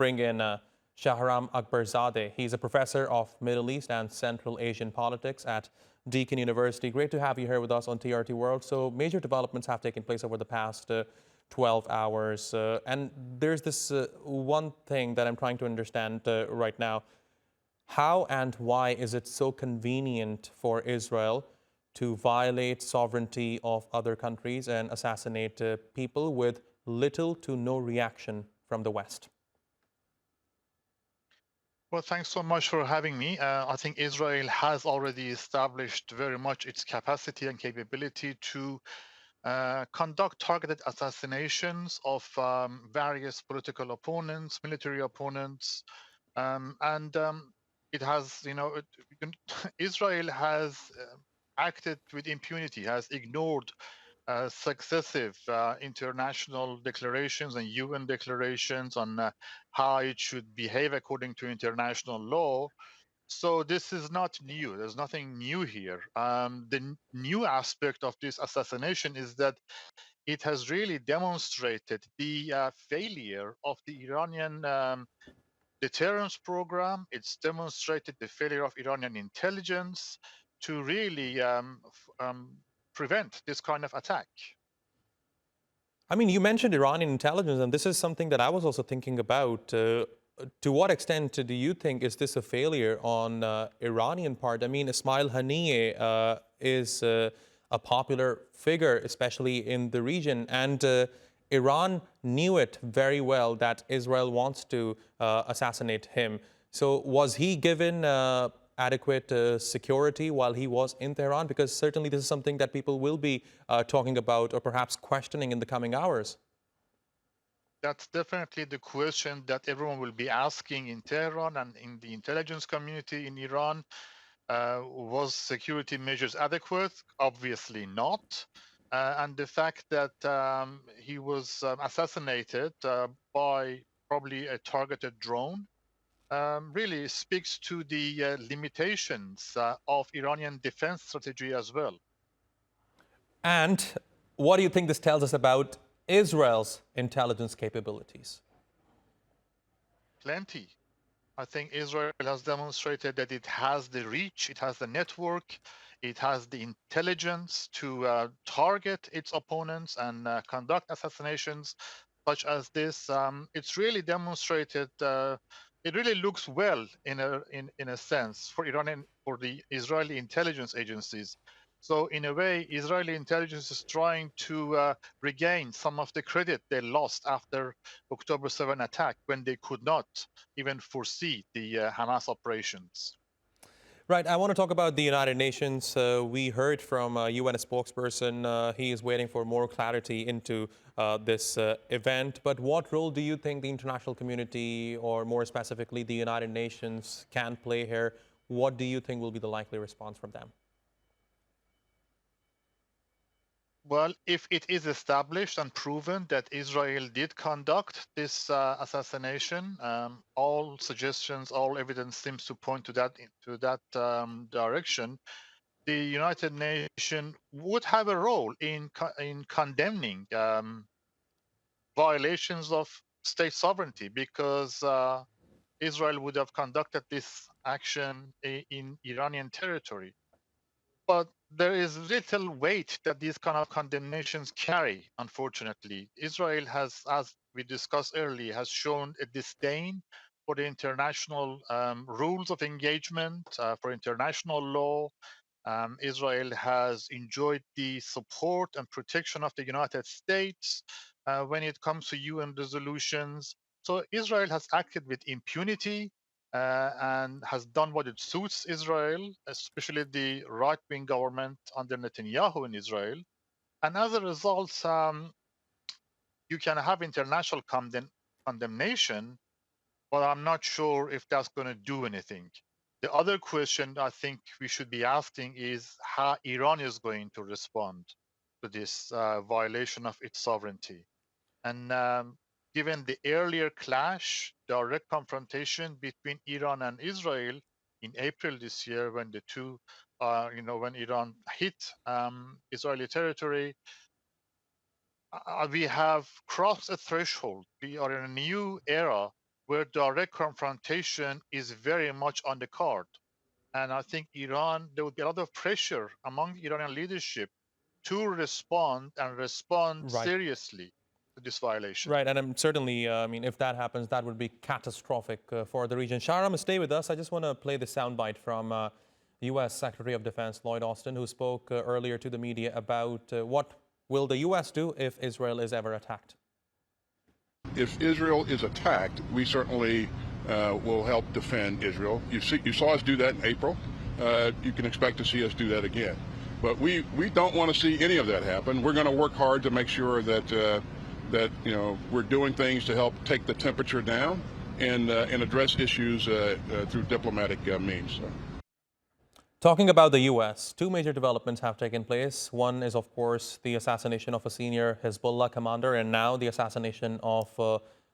bring in Shahram Akbarzadeh. He's a professor of Middle East and Central Asian politics at Deakin University. Great to have you here with us on TRT World. So major developments have taken place over the past 12 hours. And there's this one thing that I'm trying to understand right now. How and why is it so convenient for Israel to violate sovereignty of other countries and assassinate people with little to no reaction from the West? Well, thanks so much for having me. I think Israel has already established very much its capacity and capability to conduct targeted assassinations of various political opponents, military opponents, and it has, Israel has acted with impunity, has ignored successive international declarations and UN declarations on how it should behave according to international law. So this is not new. There's nothing new here. The new aspect of this assassination is that it has really demonstrated the failure of the Iranian deterrence program. It's demonstrated the failure of Iranian intelligence to really prevent this kind of attack. I mean, you mentioned Iranian intelligence, and this is something that I was also thinking about. To what extent do you think is this a failure on Iranian part? I mean, Ismail Haniyeh is a popular figure, especially in the region, and Iran knew it very well that Israel wants to assassinate him. So was he given adequate security while he was in Tehran? Because certainly this is something that people will be talking about or perhaps questioning in the coming hours. That's definitely the question that everyone will be asking in Tehran and in the intelligence community in Iran. Was security measures adequate? Obviously not. And the fact that he was assassinated by probably a targeted drone really speaks to the limitations of Iranian defense strategy as well. And what do you think this tells us about Israel's intelligence capabilities? Plenty. I think Israel has demonstrated that it has the reach, it has the network, it has the intelligence to target its opponents and conduct assassinations such as this. It's really demonstrated. It really looks well in a sense for the Israeli intelligence agencies. So in a way, Israeli intelligence is trying to regain some of the credit they lost after October 7 attack when they could not even foresee the Hamas operations. Right, I want to talk about the United Nations. We heard from a UN spokesperson. He is waiting for more clarity into this event. But what role do you think the international community, or more specifically the United Nations, can play here? What do you think will be the likely response from them? Well, if it is established and proven that Israel did conduct this assassination, all suggestions, all evidence seems to point to that direction. The United Nations would have a role in condemning violations of state sovereignty because Israel would have conducted this action in Iranian territory. But there is little weight that these kind of condemnations carry, unfortunately. Israel has, as we discussed earlier, has shown a disdain for the international rules of engagement, for international law. Israel has enjoyed the support and protection of the United States when it comes to UN resolutions. So Israel has acted with impunity and has done what it suits Israel, especially the right wing government under Netanyahu in Israel. And as a result, you can have international condemnation, but I'm not sure if that's going to do anything. The other question I think we should be asking is how Iran is going to respond to this violation of its sovereignty. And given the earlier clash, direct confrontation between Iran and Israel in April this year, when the two, when Iran hit Israeli territory, we have crossed a threshold. We are in a new era where direct confrontation is very much on the card. And I think Iran, there would be a lot of pressure among the Iranian leadership to respond and respond Right. seriously to this violation. Right, and certainly, I mean, if that happens, that would be catastrophic for the region. Shahram, stay with us. I just want to play the soundbite from U.S. Secretary of Defense Lloyd Austin, who spoke earlier to the media about what will the U.S. do if Israel is ever attacked. If Israel is attacked, we certainly will help defend Israel. You saw us do that in April. You can expect to see us do that again. But we don't want to see any of that happen. We're going to work hard to make sure that we're doing things to help take the temperature down and address issues through diplomatic means. So. Talking about the U.S., two major developments have taken place. One is, of course, the assassination of a senior Hezbollah commander, and now the assassination of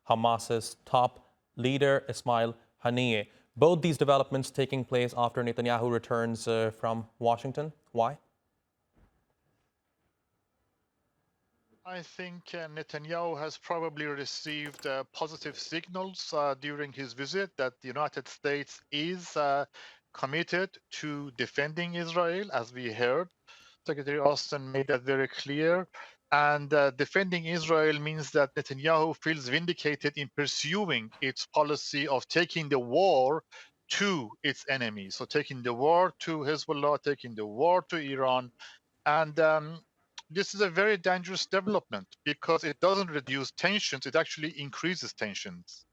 Hamas's top leader, Ismail Haniyeh. Both these developments taking place after Netanyahu returns from Washington. Why? I think Netanyahu has probably received positive signals during his visit that the United States is committed to defending Israel, as we heard. Secretary Austin made that very clear. And defending Israel means that Netanyahu feels vindicated in pursuing its policy of taking the war to its enemies. So taking the war to Hezbollah, taking the war to Iran. And this is a very dangerous development because it doesn't reduce tensions, it actually increases tensions,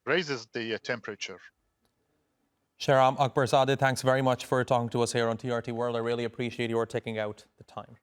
raises the temperature. Shahram Akbarzadeh, thanks very much for talking to us here on TRT World. I really appreciate your taking out the time.